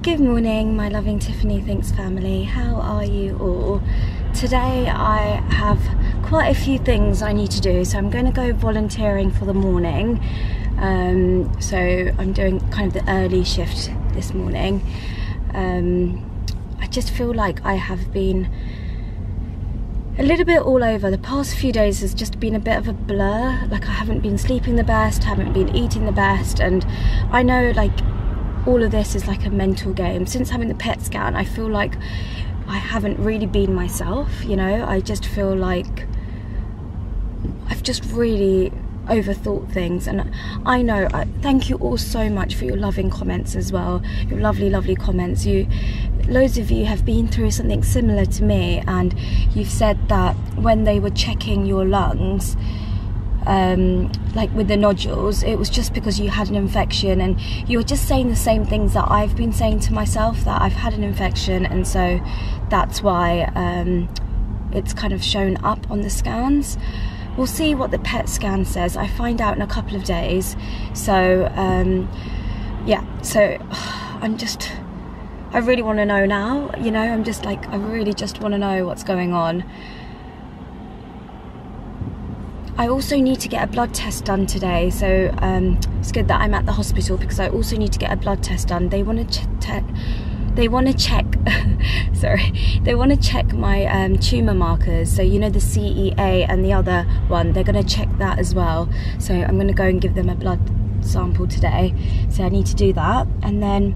Good morning, my loving Tiffany Thinks family. How are you all? Today I have quite a few things I need to do, so I'm going to go volunteering for the morning. So I'm doing kind of the early shift this morning. I just feel like I have been a little bit all over. The past few days has just been a bit of a blur. Like, I haven't been sleeping the best, haven't been eating the best, and I know like all of this is like a mental game. Since having the PET scan, I feel like I haven't really been myself, you know. I just feel like I've just really overthought things, and I know, thank you all so much for your loving comments as well, your lovely comments. Loads of you have been through something similar to me, and you've said that when they were checking your lungs, like with the nodules, it was just because you had an infection, and you were just saying the same things that I've been saying to myself, that I've had an infection, and so that's why it's kind of shown up on the scans. We'll see what the PET scan says. I find out in a couple of days. So yeah, so I really want to know now, you know. I'm just like, I really just want to know what's going on. I also need to get a blood test done today, so it's good that I'm at the hospital, because I also need to get a blood test done. They want to check sorry, they want to check my tumour markers, so you know, the CEA and the other one, they're going to check that as well. So I'm going to go and give them a blood sample today, so I need to do that. And then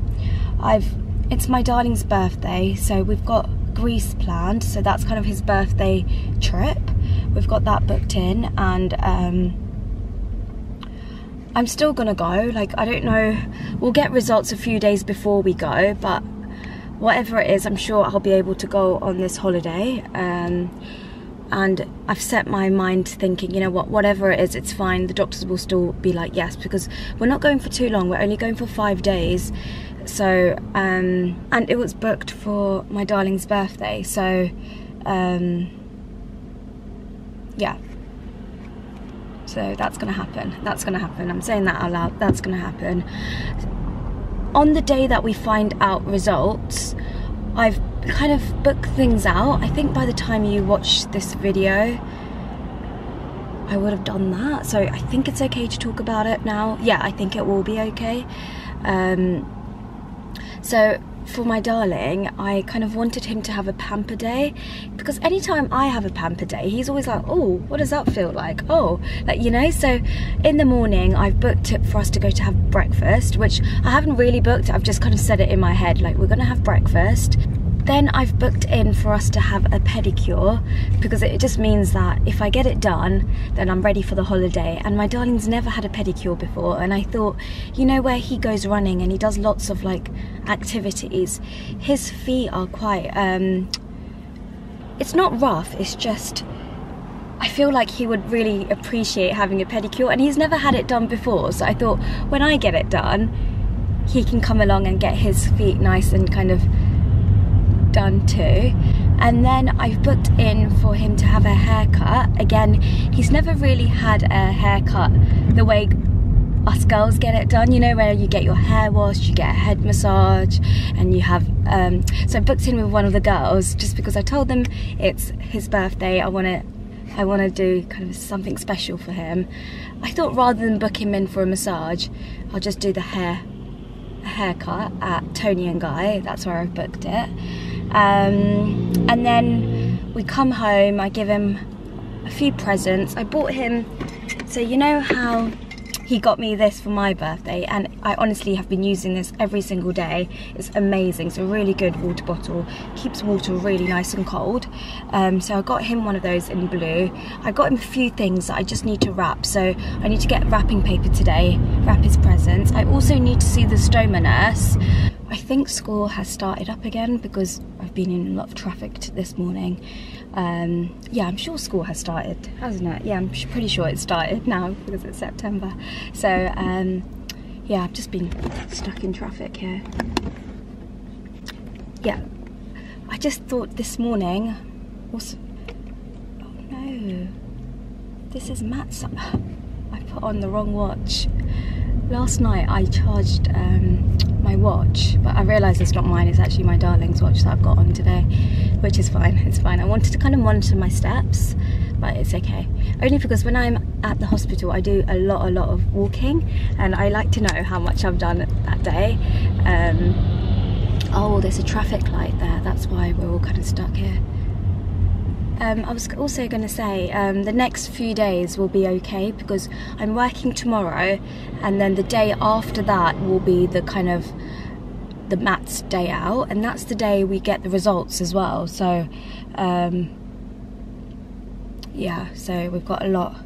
it's my darling's birthday, so we've got Greece planned, so that's kind of his birthday trip. We've got that booked in, and I'm still gonna go. Like, I don't know, we'll get results a few days before we go, but whatever it is, I'm sure I'll be able to go on this holiday. And I've set my mind thinking, you know what, whatever it is, it's fine. The doctors will still be like, yes, because we're not going for too long, we're only going for 5 days. So and it was booked for my darling's birthday, so yeah, so that's gonna happen. I'm saying that out loud. That's gonna happen. On the day that we find out results, I've kind of booked things out. I think by the time you watch this video, I would have done that, so I think it's okay to talk about it now. Yeah, I think it will be okay. So for my darling, I kind of wanted him to have a pamper day, because anytime I have a pamper day, he's always like, oh, what does that feel like? Oh, like, you know. So in the morning, I've booked it for us to go to have breakfast, which I haven't really booked. I've just kind of said it in my head, like, we're gonna have breakfast. Then I've booked in for us to have a pedicure, because it just means that if I get it done, then I'm ready for the holiday. And my darling's never had a pedicure before, and I thought, you know, where he goes running and he does lots of like activities, his feet are quite it's not rough, it's just, I feel like he would really appreciate having a pedicure, and he's never had it done before. So I thought, when I get it done, he can come along and get his feet nice and kind of done too. And then I've booked in for him to have a haircut. Again, he's never really had a haircut the way us girls get it done, you know, where you get your hair washed, you get a head massage, and you have so I booked in with one of the girls, just because I told them it's his birthday, I want to do kind of something special for him. I thought, rather than book him in for a massage, I'll just do the haircut at Tony & Guy. That's where I've booked it. And then we come home, I give him a few presents. I bought him, so you know how he got me this for my birthday, and I honestly have been using this every single day. It's amazing. It's a really good water bottle, keeps water really nice and cold. So I got him one of those in blue. I got him a few things that I just need to wrap, so I need to get wrapping paper today, wrap his presents. I also need to see the stoma nurse. I think school has started up again, because I've been in a lot of traffic this morning. Yeah, I'm sure school has started, hasn't it? Yeah, I'm pretty sure it started now, because it's September. So yeah, I've just been stuck in traffic here. Yeah, I just thought this morning was, oh no, this is Matt's. I put on the wrong watch. Last night I charged my my watch, but I realise it's not mine, it's actually my darling's watch that I've got on today, which is fine, it's fine. I wanted to kind of monitor my steps, but it's okay. Only because when I'm at the hospital, I do a lot of walking, and I like to know how much I've done that day. Oh, there's a traffic light there, that's why we're all kind of stuck here. I was also going to say, the next few days will be okay because I'm working tomorrow, and then the day after that will be the kind of the Matt's day out, and that's the day we get the results as well. So yeah, so we've got a lot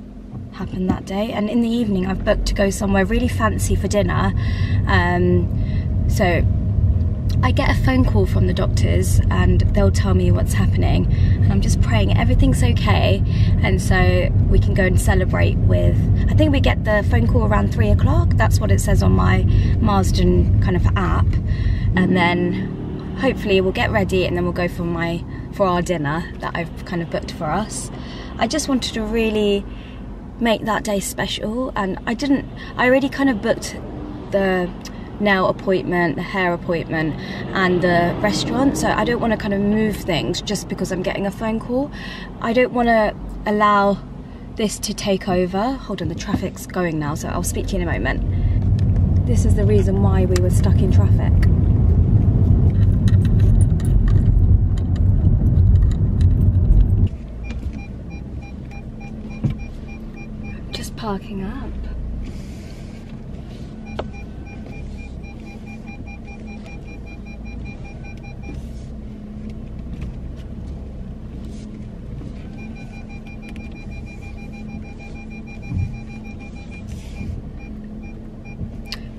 happen that day, and in the evening I've booked to go somewhere really fancy for dinner. So I get a phone call from the doctors and they'll tell me what's happening, and I'm just praying everything's okay, and so we can go and celebrate with, I think we get the phone call around 3 o'clock, that's what it says on my Marsden kind of app, and then hopefully we'll get ready and then we'll go for our dinner that I've kind of booked for us. I just wanted to really make that day special, and I already kind of booked the nail appointment, the hair appointment, and the restaurant, so I don't want to kind of move things just because I'm getting a phone call. I don't want to allow this to take over. Hold on, the traffic's going now, so I'll speak to you in a moment. This is the reason why we were stuck in traffic. I'm just parking up.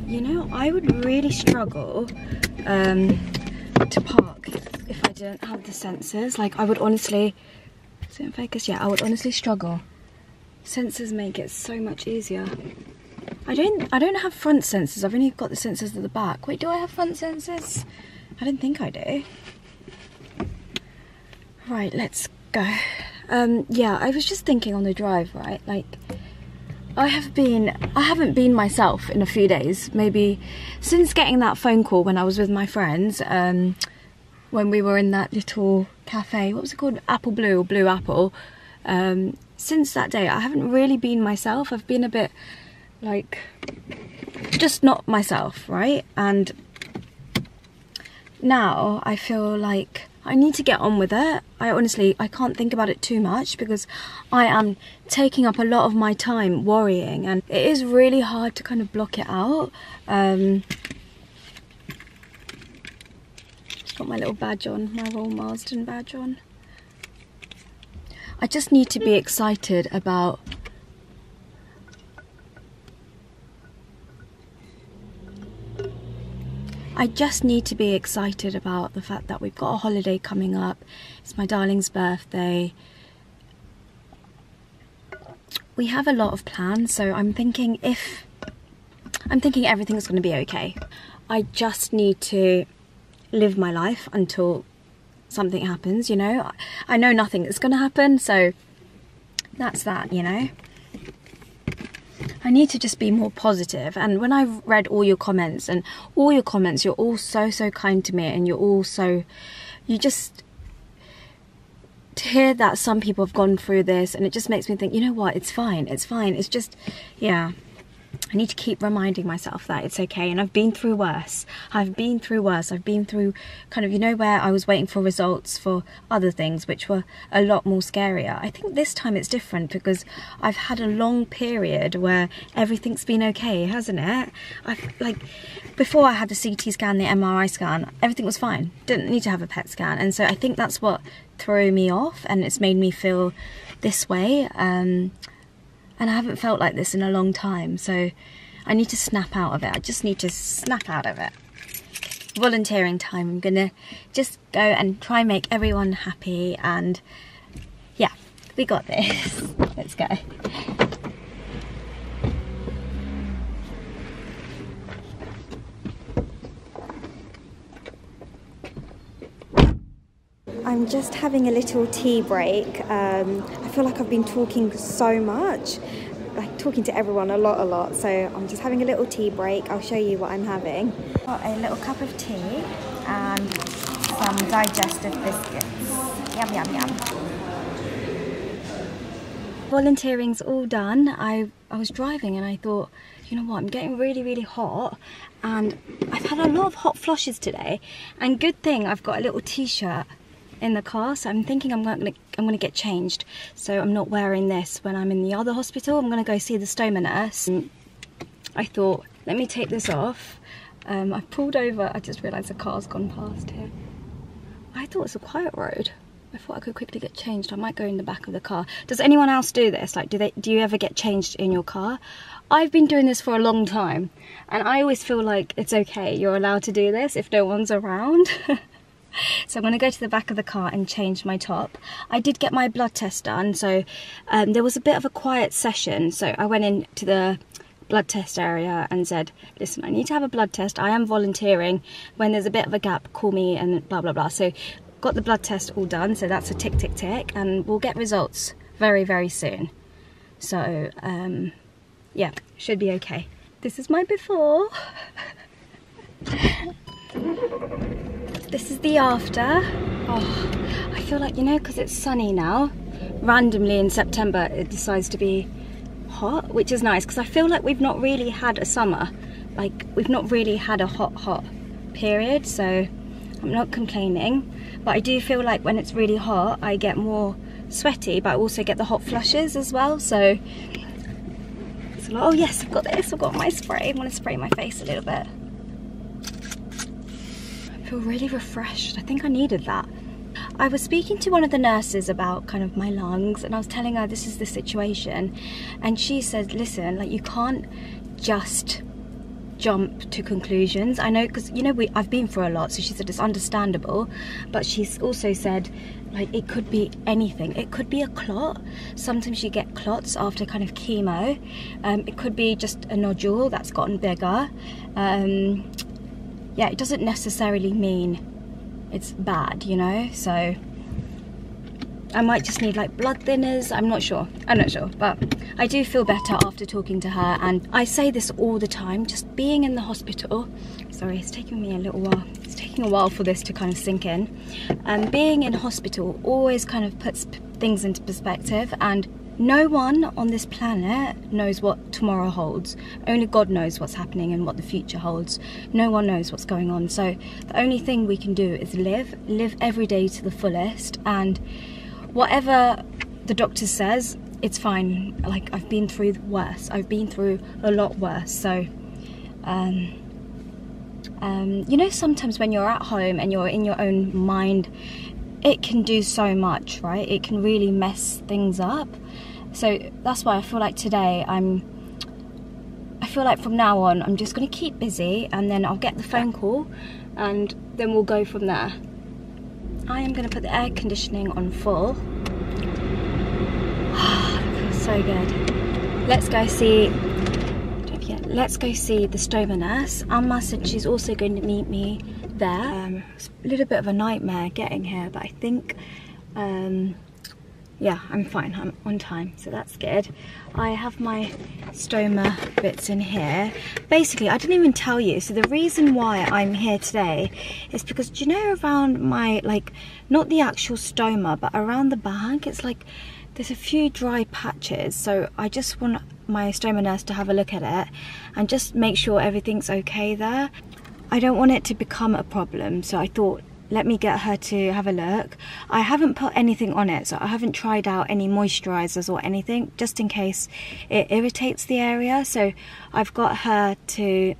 You know, I would really struggle to park if I didn't have the sensors. Like, I would honestly, is it in focus? Yeah, I would honestly struggle. Sensors make it so much easier. I don't have front sensors. I've only got the sensors at the back. Wait, do I have front sensors? I don't think I do. Right, let's go. Yeah, I was just thinking on the drive, right? Like, I haven't been myself in a few days, maybe since getting that phone call when I was with my friends, when we were in that little cafe, what was it called, Apple Blue or Blue Apple. Since that day I haven't really been myself. I've been a bit like just not myself, right? And now I feel like I need to get on with it. I can't think about it too much because I am taking up a lot of my time worrying, and it is really hard to kind of block it out. Just got my little badge on, my Royal Marsden badge on. I just need to be excited about the fact that we've got a holiday coming up. It's my darling's birthday. We have a lot of plans, so I'm thinking everything's going to be okay. I just need to live my life until something happens, you know. I know nothing is going to happen, so that's that, you know. I need to just be more positive. And when I've read all your comments, you're all so kind to me, and you're all so, to hear that some people have gone through this, and it just makes me think, you know what, it's fine, it's just, yeah, I need to keep reminding myself that it's okay. And I've been through worse. I've been through kind of, you know, where I was waiting for results for other things which were a lot more scarier. I think this time it's different because I've had a long period where everything's been okay, hasn't it? Like, before I had the CT scan, the MRI scan, everything was fine. Didn't need to have a PET scan. And so I think that's what threw me off, and it's made me feel this way. And I haven't felt like this in a long time, so I need to snap out of it. I just need to snap out of it. Volunteering time. I'm gonna just go and try and make everyone happy, and yeah, we got this. Let's go. I'm just having a little tea break. I feel like I've been talking so much, like talking to everyone a lot, so I'm just having a little tea break. I'll show you what I'm having. Got a little cup of tea and some digestive biscuits. Yum, yum, yum. Volunteering's all done. I was driving and I thought, you know what, I'm getting really hot and I've had a lot of hot flushes today, and good thing I've got a little t-shirt in the car, so I'm thinking I'm gonna get changed so I'm not wearing this when I'm in the other hospital. I'm gonna go see the stoma nurse. I thought, let me take this off. I pulled over, I just realised a car's gone past here. I thought it was a quiet road. I thought I could quickly get changed. I might go in the back of the car. Does anyone else do this? Like, do you ever get changed in your car? I've been doing this for a long time, and I always feel like it's okay. You're allowed to do this if no one's around. So I'm going to go to the back of the car and change my top. I did get my blood test done, so there was a bit of a quiet session. So I went into the blood test area and said, listen, I need to have a blood test. I am volunteering. When there's a bit of a gap, call me and blah, blah, blah. So got the blood test all done. So that's a tick, tick, tick. And we'll get results very soon. So, yeah, should be okay. This is my before. This is the after. Oh, I feel like, you know, because it's sunny now, randomly in September it decides to be hot, which is nice because I feel like we've not really had a summer. Like, we've not really had a hot period, so I'm not complaining. But I do feel like when it's really hot, I get more sweaty, but I also get the hot flushes as well, so it's a lot. Oh yes, I've got this, I've got my spray. I want to spray my face a little bit. I feel really refreshed. I think I needed that. I was speaking to one of the nurses about kind of my lungs, and I was telling her this is the situation, and she said, listen, like, you can't just jump to conclusions. I know, because, you know, I've been through a lot, so she said it's understandable, but she's also said, like, it could be anything. It could be a clot. Sometimes you get clots after kind of chemo. It could be just a nodule that's gotten bigger. Yeah, it doesn't necessarily mean it's bad, you know, so I might just need like blood thinners. I'm not sure, but I do feel better after talking to her. And I say this all the time, just being in the hospital, sorry, it's taking me a little while, it's taking a while for this to kind of sink in. Being in hospital always kind of puts things into perspective, and no one on this planet knows what tomorrow holds. Only God knows what's happening and what the future holds. No one knows what's going on. So the only thing we can do is live every day to the fullest, and whatever the doctor says, it's fine. Like, I've been through worse. I've been through a lot worse. So, you know, sometimes when you're at home and you're in your own mind, it can do so much, right? It can really mess things up. So that's why I feel like today I feel like from now on I'm just going to keep busy, and then I'll get the phone call and then we'll go from there. I am going to put the air conditioning on full. That feels so good. Let's go see the stoma nurse. Amma said she's also going to meet me there. It's a little bit of a nightmare getting here, but I think yeah, I'm fine, I'm on time, so that's good. I have my stoma bits in here. Basically, I didn't even tell you, so the reason why I'm here today is because, do you know, around my, like, not the actual stoma, but around the bag, it's like there's a few dry patches, so I just want my stoma nurse to have a look at it and just make sure everything's okay there. I don't want it to become a problem, so I thought, let me get her to have a look. I haven't put anything on it, so I haven't tried out any moisturizers or anything, just in case it irritates the area. So I've got the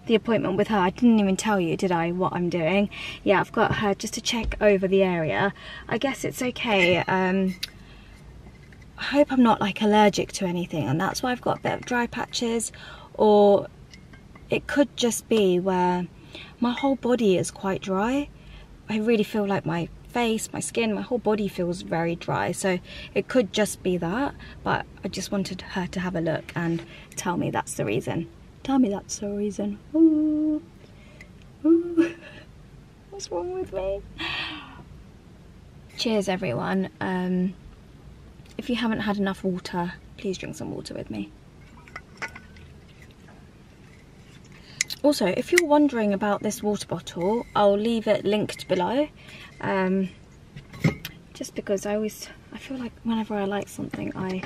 appointment with her. I didn't even tell you, did I, what I'm doing? Yeah, I've got her just to check over the area. I guess it's okay. I hope I'm not like allergic to anything, and that's why I've got a bit of dry patches, or it could just be where my whole body is quite dry. I really feel like my face, my skin, my whole body feels very dry, so it could just be that, but I just wanted her to have a look and tell me that's the reason. Tell me that's the reason. Ooh. Ooh. What's wrong with me? Cheers, everyone. If you haven't had enough water please drink some water with me. Also, if you're wondering about this water bottle, I'll leave it linked below. Just because I feel like whenever I like something, I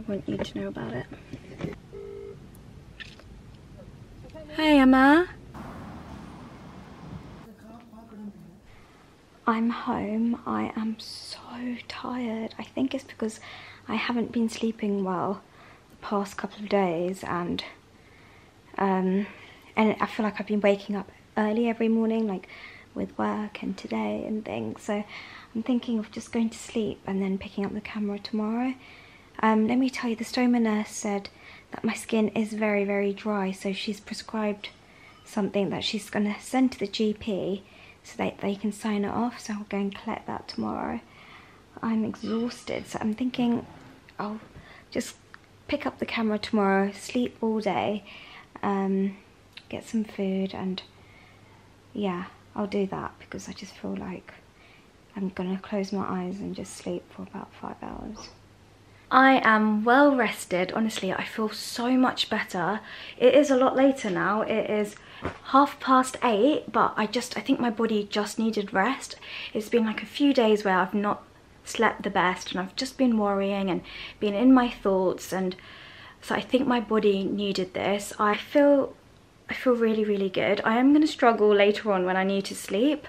want you to know about it. Hey Emma. I'm home. I am so tired. I think it's because I haven't been sleeping well the past couple of days, and I feel like I've been waking up early every morning, like with work and today and things. So I'm thinking of just going to sleep and then picking up the camera tomorrow. Let me tell you, the stoma nurse said that my skin is very, very dry, so she's prescribed something that she's going to send to the GP so that they can sign it off. So I'll go and collect that tomorrow. I'm exhausted, so I'm thinking I'll just pick up the camera tomorrow, sleep all day, get some food, and yeah, I'll do that because I just feel like I'm gonna close my eyes and just sleep for about 5 hours. I am well rested. Honestly, I feel so much better. It is a lot later now. It is 8:30, but I think my body just needed rest. It's been like a few days where I've not slept the best, and I've just been worrying and been in my thoughts, and so I think my body needed this. I feel really, really good. I am going to struggle later on when I need to sleep,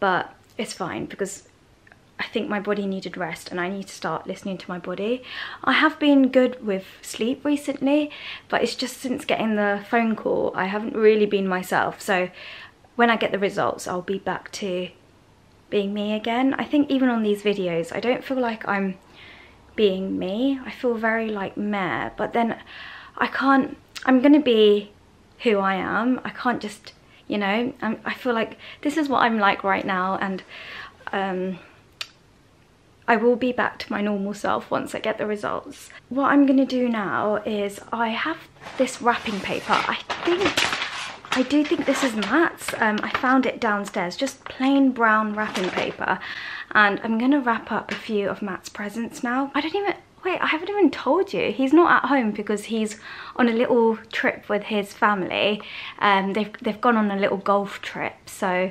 but it's fine because I think my body needed rest and I need to start listening to my body. I have been good with sleep recently, but it's just since getting the phone call, I haven't really been myself. So when I get the results, I'll be back to being me again. I think even on these videos, I don't feel like I'm being me. I feel very like meh, but then I'm gonna be who I am. I can't just, you know, I feel like this is what I'm like right now, and I will be back to my normal self once I get the results. What I'm gonna do now is, I have this wrapping paper. I do think this is Matt's. I found it downstairs, just plain brown wrapping paper, and I'm gonna wrap up a few of Matt's presents now. Wait, I haven't even told you. He's not at home because he's on a little trip with his family. They've gone on a little golf trip, so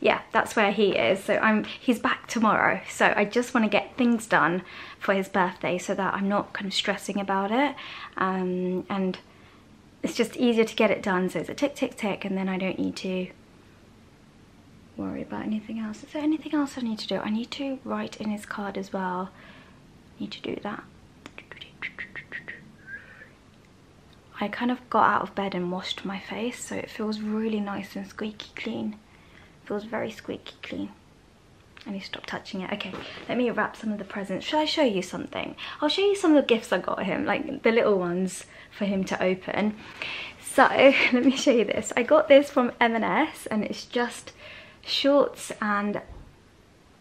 yeah, that's where he is. So he's back tomorrow. So I just want to get things done for his birthday so that I'm not kind of stressing about it. And it's just easier to get it done. So it's a tick, tick, tick, and then I don't need to worry about anything else. Is there anything else I need to do? I need to write in his card as well. Need to do that. I kind of got out of bed and washed my face, so it feels really nice and squeaky clean. Feels very squeaky clean. I need to stop touching it. Okay, let me wrap some of the presents. Shall I show you something? I'll show you some of the gifts I got him, like the little ones for him to open. So let me show you this. I got this from M&S, and it's just shorts and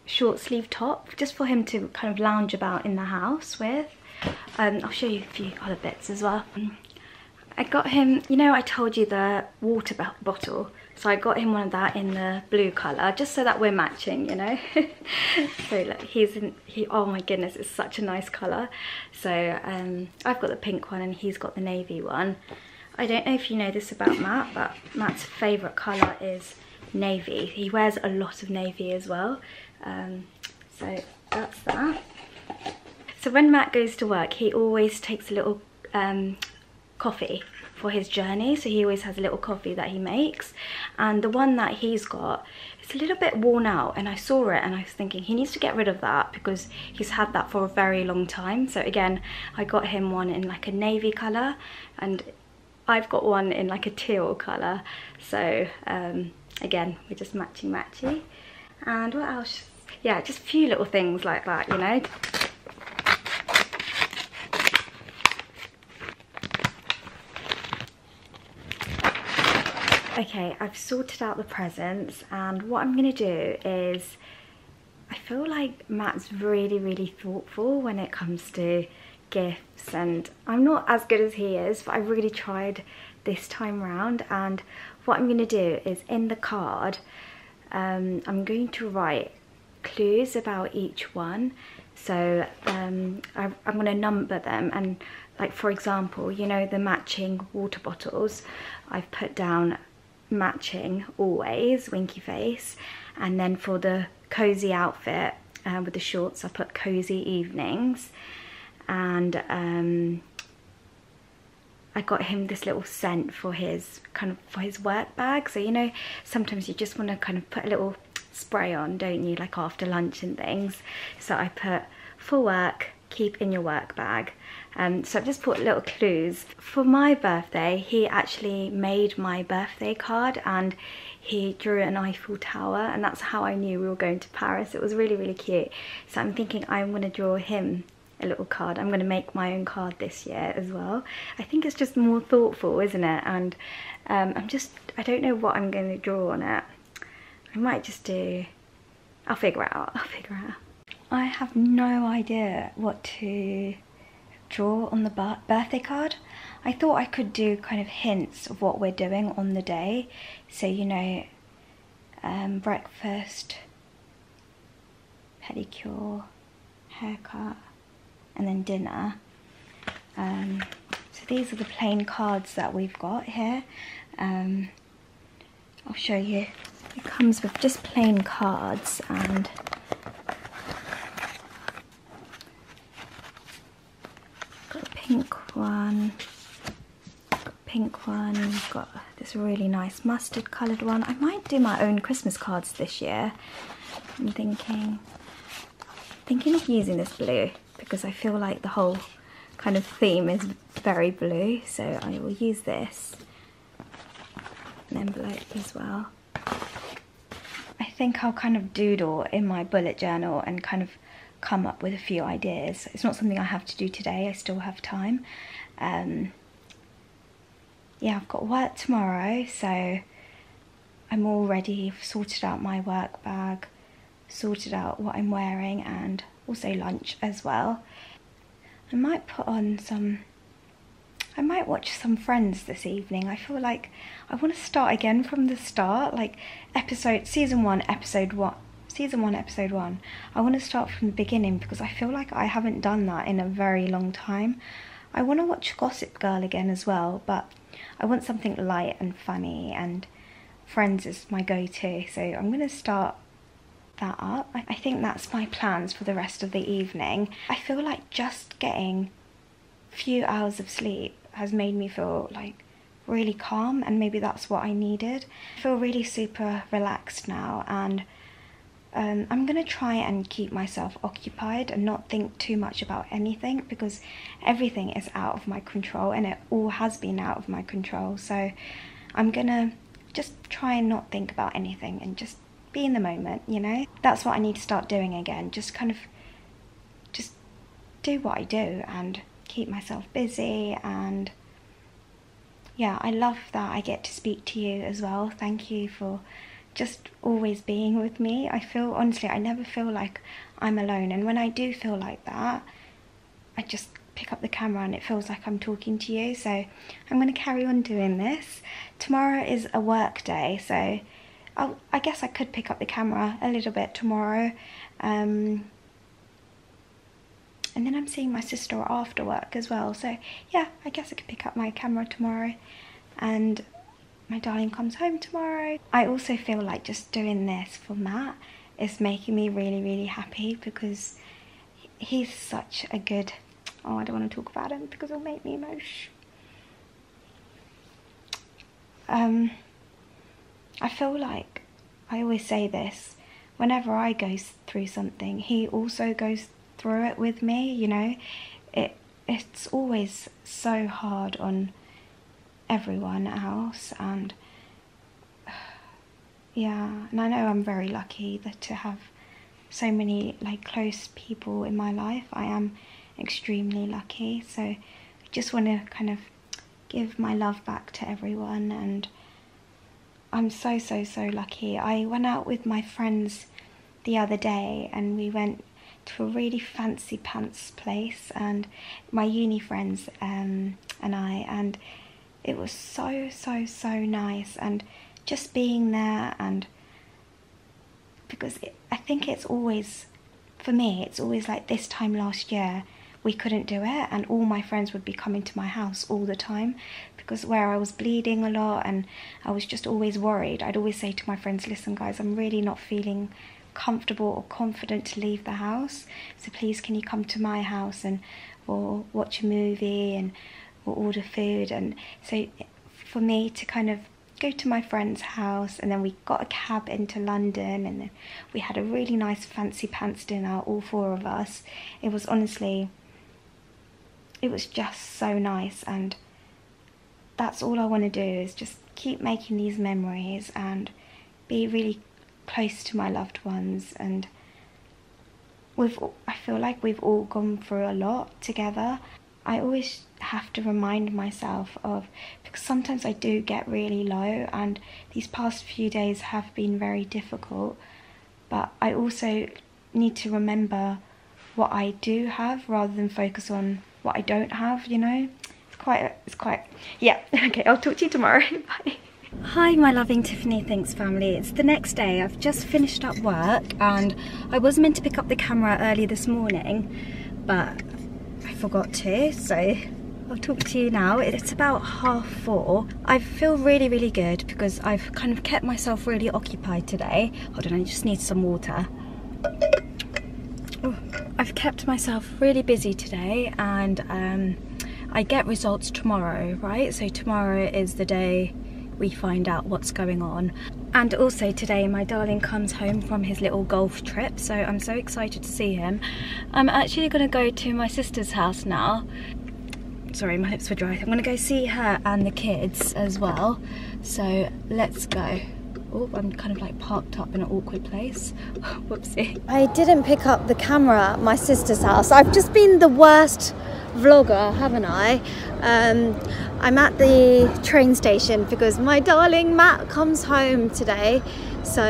short sleeve top, just for him to kind of lounge about in the house with. I'll show you a few other bits as well. I got him, you know, I told you the water bottle, so I got him one of that in the blue colour, just so that we're matching, you know. So look, oh my goodness, it's such a nice colour. So I've got the pink one and he's got the navy one. I don't know if you know this about Matt, but Matt's favourite colour is navy. He wears a lot of navy as well. So that's that. So when Matt goes to work, he always takes a little coffee for his journey. So he always has a little coffee that he makes, and the one that he's got, it's a little bit worn out, and I saw it and I was thinking he needs to get rid of that because he's had that for a very long time. So again, I got him one in like a navy colour, and I've got one in like a teal colour. So again, we're just matchy. And what else? Yeah, just a few little things like that, you know. Okay, I've sorted out the presents, and what I'm gonna do is, I feel like Matt's really, really thoughtful when it comes to gifts, and I'm not as good as he is, but I really tried this time round. And what I'm gonna do is, in the card, I'm going to write clues about each one, So I'm going to number them, and like for example, you know, the matching water bottles, I've put down matching always, winky face. And then for the cozy outfit with the shorts, I put cozy evenings. And I got him this little scent for his work bag. So you know, sometimes you just want to kind of put a little spray on, don't you, like after lunch and things. So I put for work, keep in your work bag. So I've just put little clues. For my birthday, he actually made my birthday card and he drew an Eiffel Tower, and that's how I knew we were going to Paris. It was really, really cute. So I'm thinking I'm going to draw him a little card. I'm going to make my own card this year as well. I think it's just more thoughtful, isn't it? And I don't know what I'm going to draw on it. I might just do, I'll figure it out. I have no idea what to draw on the birthday card. I thought I could do kind of hints of what we're doing on the day. So, you know, breakfast, pedicure, haircut, and then dinner. So these are the plain cards that we've got here. I'll show you. It comes with just plain cards, and got a pink one, got this really nice mustard coloured one. I might do my own Christmas cards this year. I'm thinking of using this blue because I feel like the whole kind of theme is very blue, so I will use this, an envelope as well. I think I'll kind of doodle in my bullet journal and kind of come up with a few ideas. It's not something I have to do today, I still have time. Yeah, I've got work tomorrow, so I'm all ready. I've sorted out my work bag, sorted out what I'm wearing, and also lunch as well. I might watch some Friends this evening. I feel like I want to start again from the start, like season one, episode one. I want to start from the beginning because I feel like I haven't done that in a very long time. I want to watch Gossip Girl again as well, but I want something light and funny, and Friends is my go-to, so I'm going to start that up. I think that's my plans for the rest of the evening. I feel like just getting a few hours of sleep has made me feel like really calm, and maybe that's what I needed. I feel really super relaxed now, and I'm gonna try and keep myself occupied and not think too much about anything, because everything is out of my control, and it all has been out of my control. So I'm gonna just try and not think about anything and just be in the moment, you know? That's what I need to start doing again. Just do what I do and keep myself busy. And yeah, I love that I get to speak to you as well. Thank you for just always being with me. Honestly, I never feel like I'm alone, and when I do feel like that, I just pick up the camera and it feels like I'm talking to you. So I'm going to carry on doing this. Tomorrow is a work day, so I guess I could pick up the camera a little bit tomorrow. And then I'm seeing my sister after work as well, so yeah, I guess I could pick up my camera tomorrow, and my darling comes home tomorrow. I also feel like just doing this for Matt is making me really, really happy, because he's such a good... Oh, I don't want to talk about him because it'll make me emotional. I feel like, I always say this, whenever I go through something, he also goes through it with me, you know? It's always so hard on everyone else, and yeah, and I know I'm very lucky to have so many like close people in my life. I am extremely lucky, so I just want to kind of give my love back to everyone, and I'm so lucky. I went out with my friends the other day, and we went to a really fancy pants place, and my uni friends and I, and it was so nice, and just being there, and because I think it's always for me, it's always like this time last year, we couldn't do it, and all my friends would be coming to my house all the time because where I was bleeding a lot and I was just always worried. I'd always say to my friends, listen guys, I'm really not feeling comfortable or confident to leave the house, so please can you come to my house and or watch a movie and or order food. And so for me to kind of go to my friend's house, and then we got a cab into London, and then we had a really nice fancy pants dinner, all 4 of us. It was honestly, it was just so nice, and that's all I want to do, is just keep making these memories and be really close to my loved ones. And I feel like we've all gone through a lot together. I always have to remind myself of, because sometimes I do get really low, and these past few days have been very difficult, but I also need to remember what I do have rather than focus on what I don't have, you know. It's quite, yeah. Okay, I'll talk to you tomorrow. Bye. Hi my loving Tiffany Thinks family. It's the next day. I've just finished up work, and I was meant to pick up the camera early this morning, but I forgot to, so I'll talk to you now. It's about 4:30. I feel really good because I've kind of kept myself really occupied today. Hold on, I just need some water. Oh, I've kept myself really busy today, and I get results tomorrow, right? So tomorrow is the day we find out what's going on. And also today my darling comes home from his little golf trip, so I'm so excited to see him. I'm actually gonna go to my sister's house now. Sorry, my lips were dry. I'm gonna go see her and the kids as well, so let's go. Oh, I'm kind of like parked up in an awkward place. Whoopsie. I didn't pick up the camera at my sister's house. I've just been the worst vlogger, haven't I? I'm at the train station because my darling Matt comes home today, so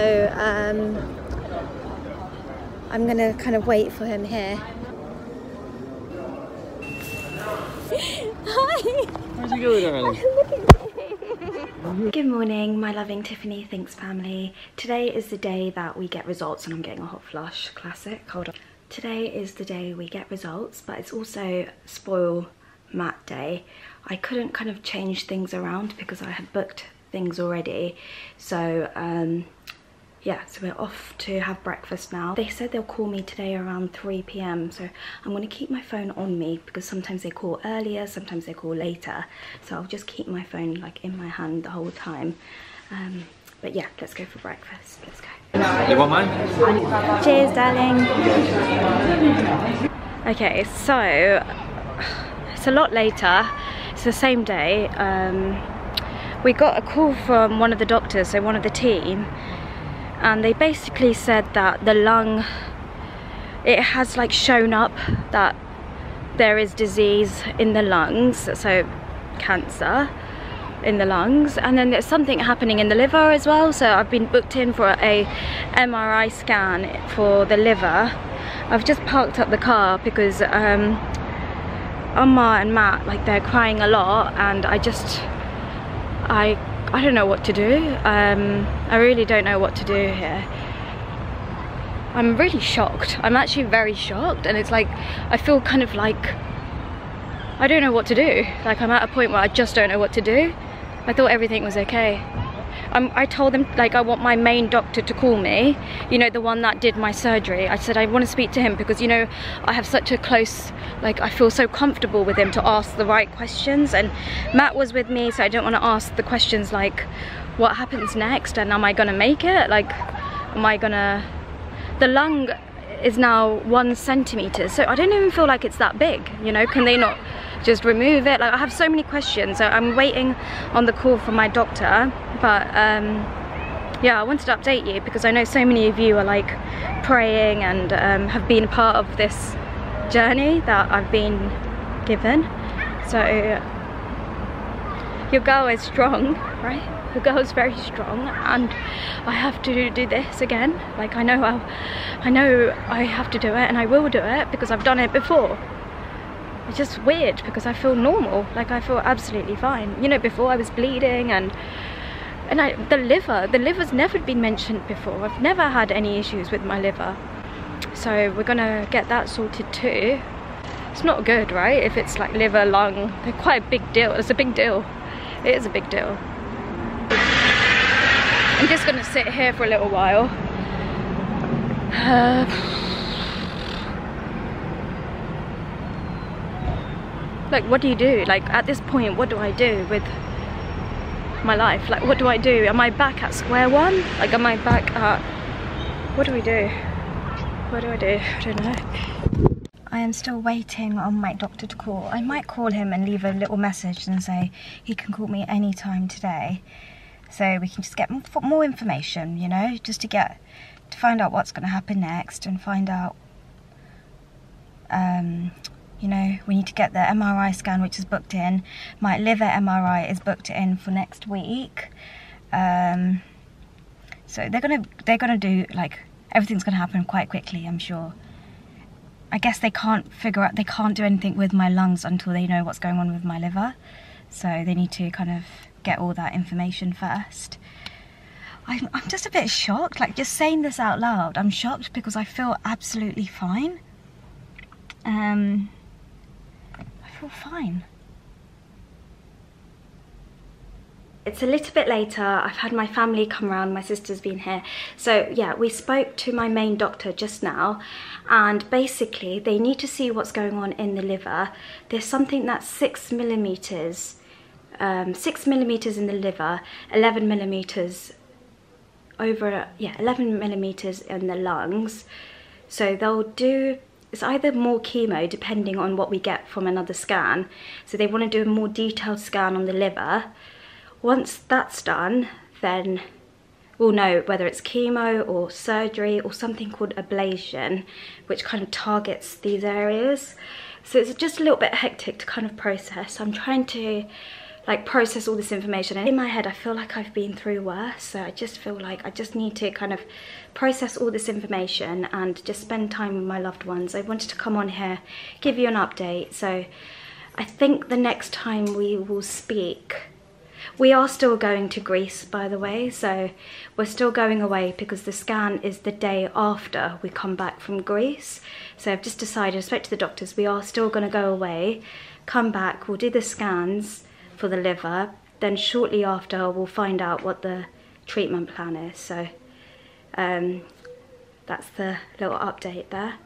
I'm gonna kind of wait for him here. Hi! Where'd you go, darling? Good morning, my loving Tiffany Thinks family. Today is the day that we get results, and I'm getting a hot flush, classic, hold on. Today is the day we get results, but it's also spoil Matt day. I couldn't kind of change things around because I had booked things already. So yeah, so we're off to have breakfast now. They said they'll call me today around 3 p.m. so I'm gonna keep my phone on me because sometimes they call earlier, sometimes they call later. So I'll just keep my phone like in my hand the whole time. But yeah, let's go for breakfast. Let's go. You want mine? Cheers, darling. Okay, so it's a lot later. It's the same day. We got a call from one of the doctors, so one of the team, and they basically said that the lung, it has like shown up that there is disease in the lungs, so cancer in the lungs, and then there's something happening in the liver as well. So I've been booked in for a MRI scan for the liver. I've just parked up the car because Amma and Matt, like, they're crying a lot, and I don't know what to do. I really don't know what to do here. I'm really shocked. I'm actually very shocked, and it's like I feel kind of like I don't know what to do. Like, I'm at a point where I just don't know what to do. I thought everything was okay. I told them, like, I want my main doctor to call me, you know, the one that did my surgery. I said I want to speak to him because, you know, I have such a close, like, I feel so comfortable with him to ask the right questions. And Matt was with me, so I don't want to ask the questions like, what happens next, and am I gonna make it? Like, am I gonna... The lung is now 1 centimeter, so I don't even feel like it's that big, you know. Can they not just remove it? Like, I have so many questions, so I'm waiting on the call from my doctor. But yeah, I wanted to update you because I know so many of you are like praying and have been a part of this journey that I've been given. So your girl is strong, right? Your girl is very strong, and I have to do this again. Like, I know I have to do it, and I will do it because I've done it before. It's just weird because I feel normal, like I feel absolutely fine. You know, before I was bleeding, and the liver's never been mentioned before. I've never had any issues with my liver. So we're gonna get that sorted too. It's not good, right? If it's like liver, lung, they're quite a big deal. It's a big deal. It is a big deal. I'm just gonna sit here for a little while. Like, what do you do? Like, at this point, what do I do with my life? Like, what do I do? Am I back at square one? Like, am I back at... What do we do? What do I do? I don't know. I am still waiting on my doctor to call. I might call him and leave a little message and say he can call me anytime today, so we can just get more information, you know, just to find out what's going to happen next and find out, you know, we need to get the MRI scan, which is booked in. My liver MRI is booked in for next week. So they're gonna do, like, everything's gonna happen quite quickly, I'm sure. I guess they can't do anything with my lungs until they know what's going on with my liver. So they need to kind of get all that information first. I'm just a bit shocked, like, just saying this out loud. I'm shocked because I feel absolutely fine. I feel fine. It's a little bit later. I've had my family come around, my sister's been here. So yeah, we spoke to my main doctor just now, and basically they need to see what's going on in the liver. There's something that's 6 millimeters in the liver, 11 millimeters over, yeah, 11 millimeters in the lungs. So they'll do, it's either more chemo depending on what we get from another scan. So they want to do a more detailed scan on the liver. Once that's done, then we'll know whether it's chemo or surgery or something called ablation, which kind of targets these areas. So it's just a little bit hectic to kind of process. I'm trying to, like, process all this information. And in my head, I feel like I've been through worse. So I just feel like I just need to kind of process all this information and just spend time with my loved ones. I wanted to come on here, give you an update. So I think the next time we will speak, we are still going to Greece, by the way, so we're still going away because the scan is the day after we come back from Greece. So I've just decided, I spoke to the doctors, we are still going to go away, come back, we'll do the scans for the liver, then shortly after we'll find out what the treatment plan is. So that's the little update there.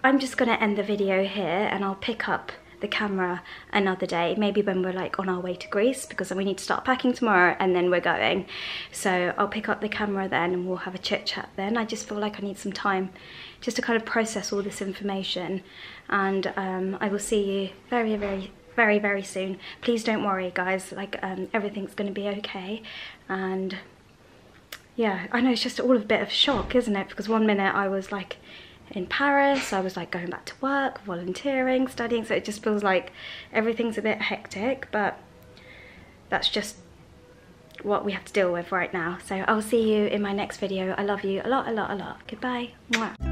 I'm just going to end the video here and I'll pick up the camera another day, maybe when we're like on our way to Greece, because we need to start packing tomorrow and then we're going. So I'll pick up the camera then and we'll have a chit chat then. I just feel like I need some time just to kind of process all this information, and I will see you very, very, very, very soon. Please don't worry, guys, like everything's going to be okay. And yeah, I know it's just all a bit of shock, isn't it? Because one minute I was like in Paris, I was like going back to work, volunteering, studying, so it just feels like everything's a bit hectic, but that's just what we have to deal with right now. So I'll see you in my next video. I love you a lot, a lot, a lot. Goodbye. Mwah.